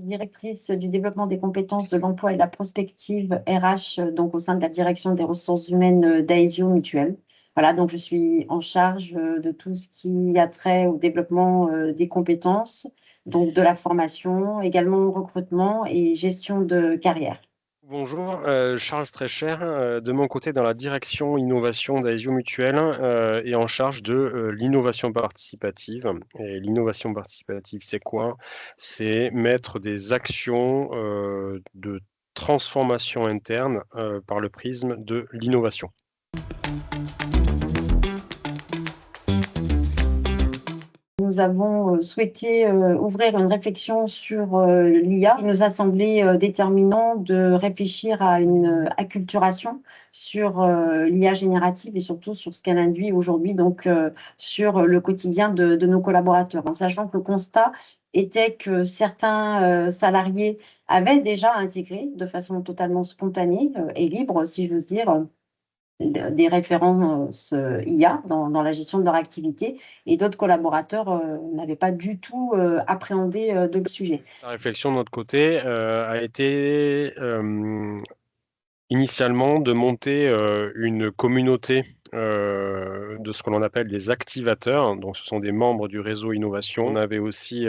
directrice du développement des compétences de l'emploi et de la prospective RH, donc au sein de la direction des ressources humaines d'Aesio Mutuelle. Voilà, donc je suis en charge de tout ce qui a trait au développement des compétences, donc de la formation, également au recrutement et gestion de carrière. Bonjour, Charles Streicher, de mon côté dans la direction innovation d'Aesio Mutuelle, et en charge de, l'innovation participative. Et l'innovation participative, c'est quoi? C'est mettre des actions, de transformation interne, par le prisme de l'innovation. Nous avons souhaité ouvrir une réflexion sur l'IA. Il nous a semblé déterminant de réfléchir à une acculturation sur l'IA générative et surtout sur ce qu'elle induit aujourd'hui, donc sur le quotidien de nos collaborateurs, en sachant que le constat était que certains salariés avaient déjà intégré de façon totalement spontanée et libre, si j'ose dire, des références IA dans la gestion de leur activité et d'autres collaborateurs n'avaient pas du tout appréhendé de le sujet. La réflexion de notre côté, a été, initialement de monter, une communauté, de ce que l'on appelle des activateurs. Donc ce sont des membres du réseau innovation. On avait aussi,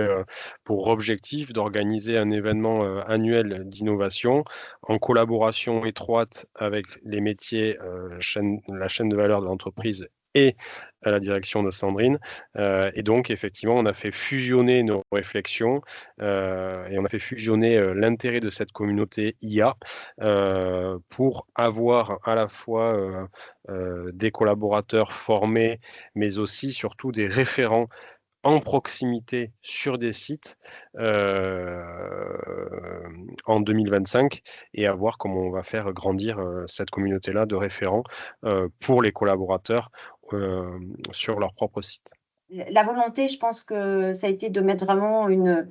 pour objectif d'organiser un événement, annuel d'innovation en collaboration étroite avec les métiers, la chaîne de valeur de l'entreprise et à la direction de Sandrine. Et donc effectivement, on a fait fusionner nos réflexions, et on a fait fusionner, l'intérêt de cette communauté IA, pour avoir à la fois, des collaborateurs formés, mais aussi surtout des référents en proximité sur des sites, en 2025 et à voir comment on va faire grandir, cette communauté-là de référents, pour les collaborateurs, sur leur propre site. La volonté, je pense que ça a été de mettre vraiment une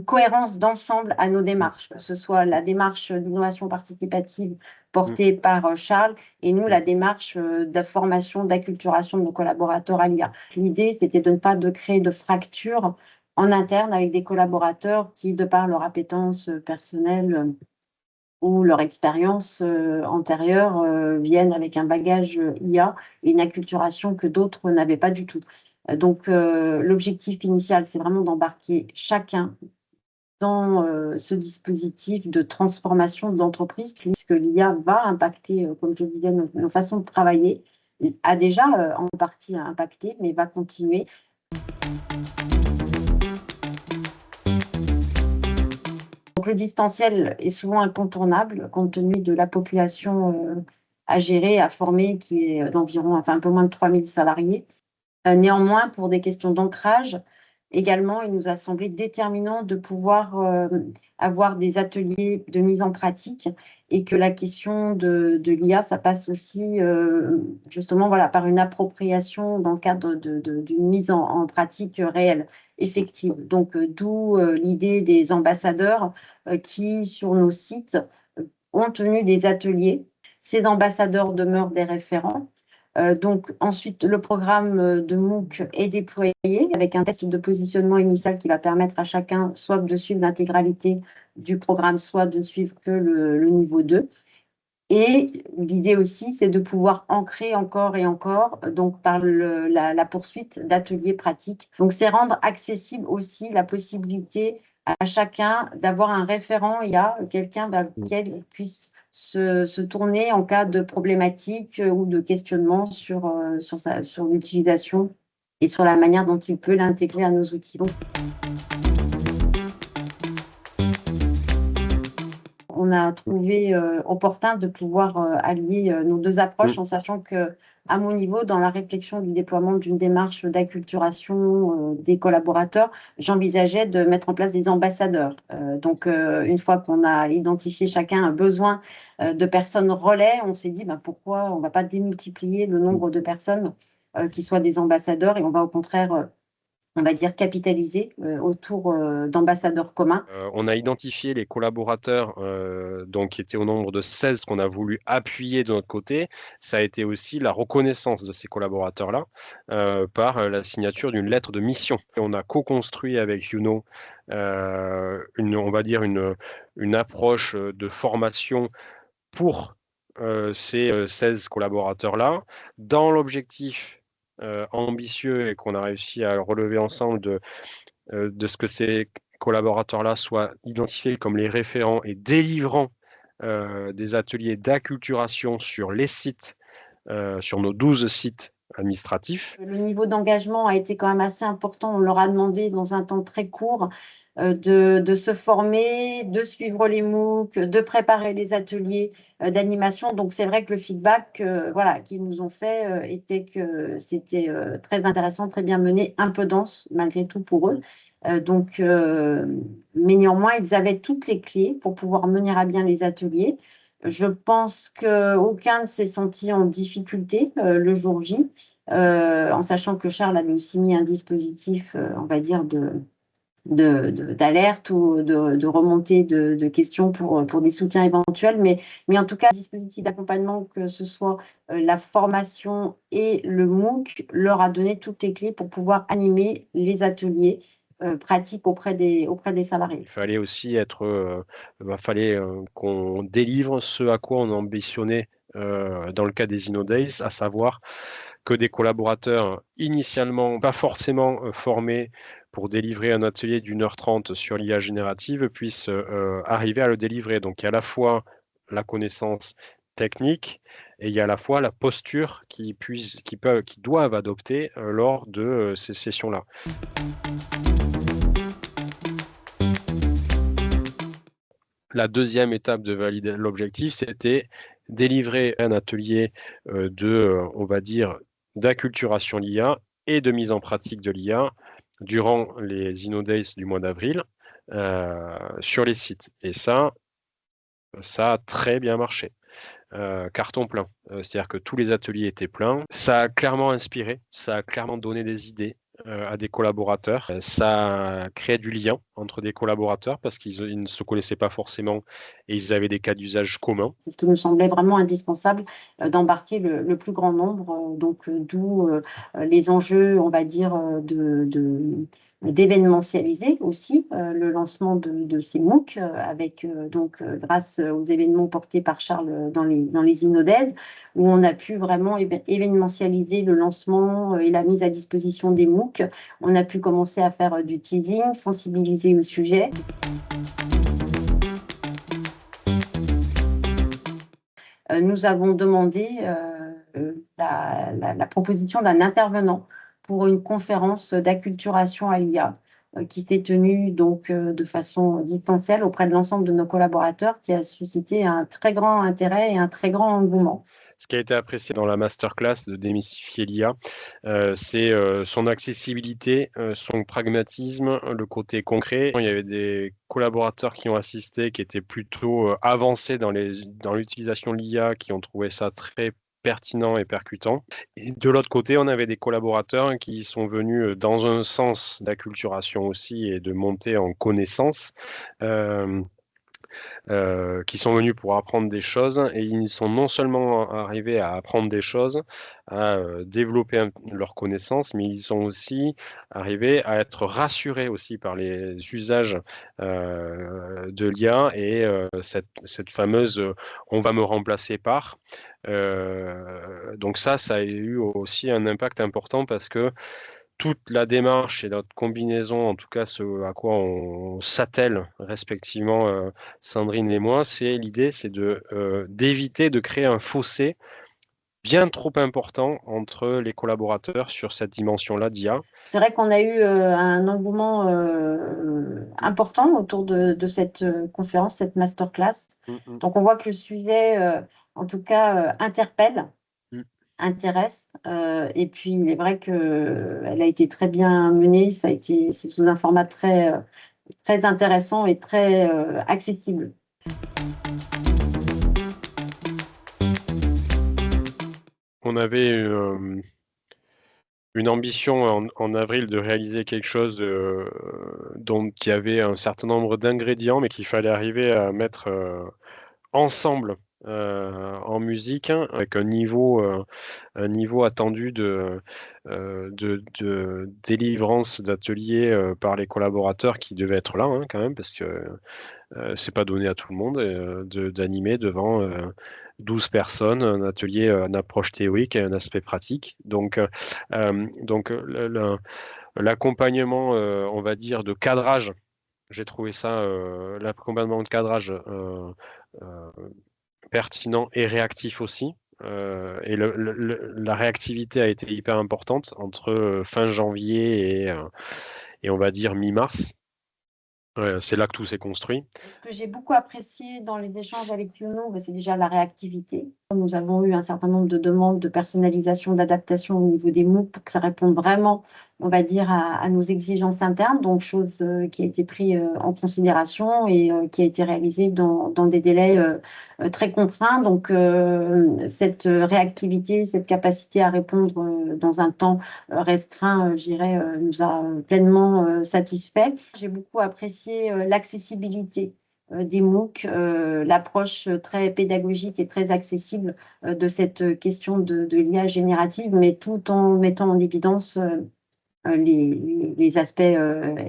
cohérence d'ensemble à nos Mmh. démarches, que ce soit la démarche d'innovation participative Mmh. portée par Charles et nous, Mmh. la démarche de formation, d'acculturation de nos collaborateurs à l'IA. L'idée, c'était de ne pas de créer de fractures en interne avec des collaborateurs qui, de par leur appétence personnelle ou leur expérience antérieure, viennent avec un bagage IA et une acculturation que d'autres n'avaient pas du tout. Donc l'objectif initial, c'est vraiment d'embarquer chacun dans ce dispositif de transformation d'entreprise, puisque l'IA va impacter, comme je disais, nos façons de travailler, a déjà en partie impacté, mais va continuer. Donc le distanciel est souvent incontournable compte tenu de la population à gérer, à former, qui est d'environ, enfin un peu moins de 3000 salariés. Néanmoins, pour des questions d'ancrage, également, il nous a semblé déterminant de pouvoir avoir des ateliers de mise en pratique et que la question de l'IA, ça passe aussi justement voilà, par une appropriation dans le cadre d'une mise en pratique réelle, effective. Donc, d'où l'idée des ambassadeurs qui, sur nos sites, ont tenu des ateliers. Ces ambassadeurs demeurent des référents. Donc ensuite, le programme de MOOC est déployé avec un test de positionnement initial qui va permettre à chacun soit de suivre l'intégralité du programme, soit de suivre que le niveau 2. Et l'idée aussi, c'est de pouvoir ancrer encore et encore, donc par la poursuite d'ateliers pratiques. Donc c'est rendre accessible aussi la possibilité à chacun d'avoir un référent. Il y a quelqu'un vers lequel il puisse se tourner en cas de problématique ou de questionnement sur l'utilisation et sur la manière dont il peut l'intégrer à nos outils. Donc, on a trouvé opportun de pouvoir allier nos deux approches, Mmh. en sachant que, à mon niveau, dans la réflexion du déploiement d'une démarche d'acculturation des collaborateurs, j'envisageais de mettre en place des ambassadeurs. Donc, une fois qu'on a identifié chacun un besoin de personnes relais, on s'est dit pourquoi on ne va pas démultiplier le nombre de personnes qui soient des ambassadeurs et on va au contraire on va dire, capitaliser autour d'ambassadeurs communs. On a identifié les collaborateurs donc, qui étaient au nombre de 16 qu'on a voulu appuyer de notre côté. Ça a été aussi la reconnaissance de ces collaborateurs-là par la signature d'une lettre de mission. On a co-construit avec Youno on va dire une approche de formation pour ces 16 collaborateurs-là, dans l'objectif ambitieux et qu'on a réussi à relever ensemble de ce que ces collaborateurs-là soient identifiés comme les référents et délivrant des ateliers d'acculturation sur les sites, sur nos 12 sites administratifs. Le niveau d'engagement a été quand même assez important. On leur a demandé dans un temps très court de se former, de suivre les MOOC, de préparer les ateliers d'animation. Donc c'est vrai que le feedback qu'ils nous ont fait était que c'était très intéressant, très bien mené, un peu dense malgré tout pour eux. Mais néanmoins, ils avaient toutes les clés pour pouvoir mener à bien les ateliers. Je pense qu'aucun ne s'est senti en difficulté le jour J, en sachant que Charles avait aussi mis un dispositif, on va dire, d'alerte ou de remontée de questions pour des soutiens éventuels. Mais en tout cas, le dispositif d'accompagnement, que ce soit la formation et le MOOC, leur a donné toutes les clés pour pouvoir animer les ateliers pratiques auprès des salariés. Il fallait aussi qu'on délivre ce à quoi on ambitionnait dans le cas des InnoDays, à savoir que des collaborateurs initialement pas forcément formés pour délivrer un atelier d'1h30 sur l'IA générative puissent arriver à le délivrer. Donc il y a à la fois la connaissance technique et il y a à la fois la posture qu'ils doivent adopter lors de ces sessions-là. La deuxième étape de valider l'objectif, c'était délivrer un atelier on va dire, d'acculturation l'IA et de mise en pratique de l'IA durant les InnoDays du mois d'avril sur les sites. Et ça a très bien marché. Carton plein. C'est-à-dire que tous les ateliers étaient pleins. Ça a clairement inspiré, ça a clairement donné des idées à des collaborateurs. Ça a créé du lien entre des collaborateurs parce qu'ils ne se connaissaient pas forcément et ils avaient des cas d'usage communs. C'est ce qui nous semblait vraiment indispensable, d'embarquer le plus grand nombre, d'où les enjeux, on va dire, d'événementialiser aussi le lancement de ces MOOC avec grâce aux événements portés par Charles dans les InnoDays, où on a pu vraiment événementialiser le lancement et la mise à disposition des MOOC. On a pu commencer à faire du teasing, sensibiliser au sujet. Nous avons demandé la proposition d'un intervenant pour une conférence d'acculturation à l'IA qui s'est tenue donc de façon distancielle auprès de l'ensemble de nos collaborateurs, qui a suscité un très grand intérêt et un très grand engouement. Ce qui a été apprécié dans la masterclass de démystifier l'IA, c'est son accessibilité, son pragmatisme, le côté concret. Il y avait des collaborateurs qui ont assisté, qui étaient plutôt avancés dans l'utilisation de l'IA, qui ont trouvé ça très pertinent et percutant. Et de l'autre côté, on avait des collaborateurs qui sont venus dans un sens d'acculturation aussi et de monter en connaissance. Qui sont venus pour apprendre des choses et ils sont non seulement arrivés à apprendre des choses, à développer leurs connaissances, mais ils sont aussi arrivés à être rassurés aussi par les usages de l'IA et cette fameuse on va me remplacer par. Donc ça a eu aussi un impact important parce que toute la démarche et notre combinaison, en tout cas ce à quoi on s'attelle respectivement, Sandrine et moi, l'idée c'est d'éviter de créer un fossé bien trop important entre les collaborateurs sur cette dimension-là d'IA. C'est vrai qu'on a eu un engouement important autour de cette conférence, cette masterclass. Donc on voit que le sujet, en tout cas, interpelle, intéresse. Et puis il est vrai qu'elle a été très bien menée. C'est sous un format très, très intéressant et très accessible. On avait une ambition en avril de réaliser quelque chose dont il y avait un certain nombre d'ingrédients, mais qu'il fallait arriver à mettre ensemble en musique, hein, avec un niveau attendu de délivrance d'ateliers par les collaborateurs qui devaient être là, hein, quand même, parce que c'est pas donné à tout le monde d'animer devant 12 personnes un atelier, une approche théorique et un aspect pratique. Donc, l'accompagnement, on va dire, de cadrage, j'ai trouvé ça, l'accompagnement de cadrage euh, pertinent et réactif aussi. Et la réactivité a été hyper importante entre fin janvier et on va dire mi-mars. C'est là que tout s'est construit. Ce que j'ai beaucoup apprécié dans les échanges avec Youno, c'est déjà la réactivité. Nous avons eu un certain nombre de demandes de personnalisation, d'adaptation au niveau des MOOC pour que ça réponde vraiment, on va dire, à nos exigences internes, donc chose qui a été prise en considération et qui a été réalisée dans des délais très contraints. Donc, cette réactivité, cette capacité à répondre dans un temps restreint, je dirais, nous a pleinement satisfait. J'ai beaucoup apprécié l'accessibilité des MOOC, l'approche très pédagogique et très accessible de cette question de l'IA générative, mais tout en mettant en évidence les aspects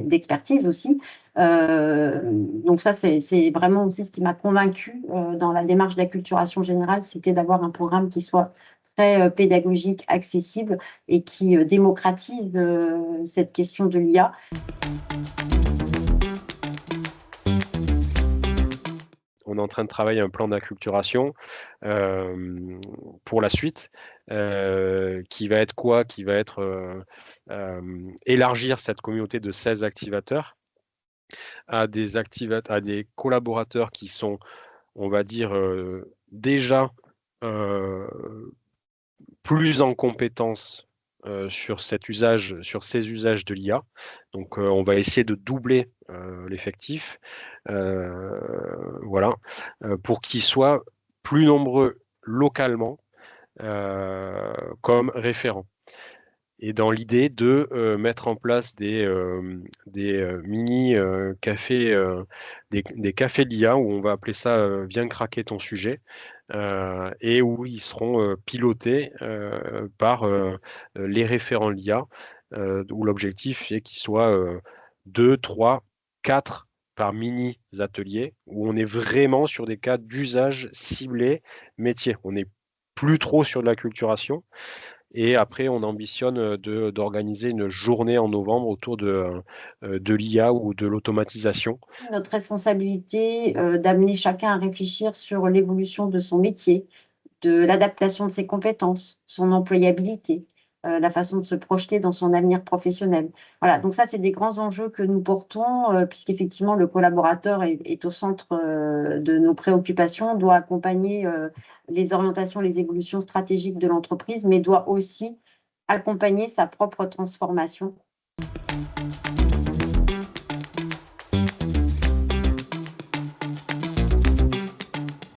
d'expertise aussi. Donc ça, c'est vraiment aussi ce qui m'a convaincue dans la démarche d'acculturation générale, c'était d'avoir un programme qui soit très pédagogique, accessible et qui démocratise cette question de l'IA. On est en train de travailler un plan d'acculturation pour la suite, qui va être quoi? Qui va être élargir cette communauté de 16 activateurs à des collaborateurs qui sont, on va dire, déjà plus en compétence sur ces usages de l'IA. Donc, on va essayer de doubler l'effectif, voilà, pour qu'ils soient plus nombreux localement comme référents. Et dans l'idée de mettre en place des mini cafés, des cafés d'IA, où on va appeler ça viens craquer ton sujet, et où ils seront pilotés par les référents l'IA, où l'objectif est qu'ils soient 2, 3, 4 par mini ateliers, où on est vraiment sur des cas d'usage ciblé métier. On n'est plus trop sur de l'acculturation. Et après, on ambitionne d'organiser une journée en novembre autour de l'IA ou de l'automatisation. Notre responsabilité d'amener chacun à réfléchir sur l'évolution de son métier, de l'adaptation de ses compétences, son employabilité, la façon de se projeter dans son avenir professionnel. Voilà, donc ça, c'est des grands enjeux que nous portons, puisqu'effectivement, le collaborateur est au centre de nos préoccupations, doit accompagner les orientations, les évolutions stratégiques de l'entreprise, mais doit aussi accompagner sa propre transformation.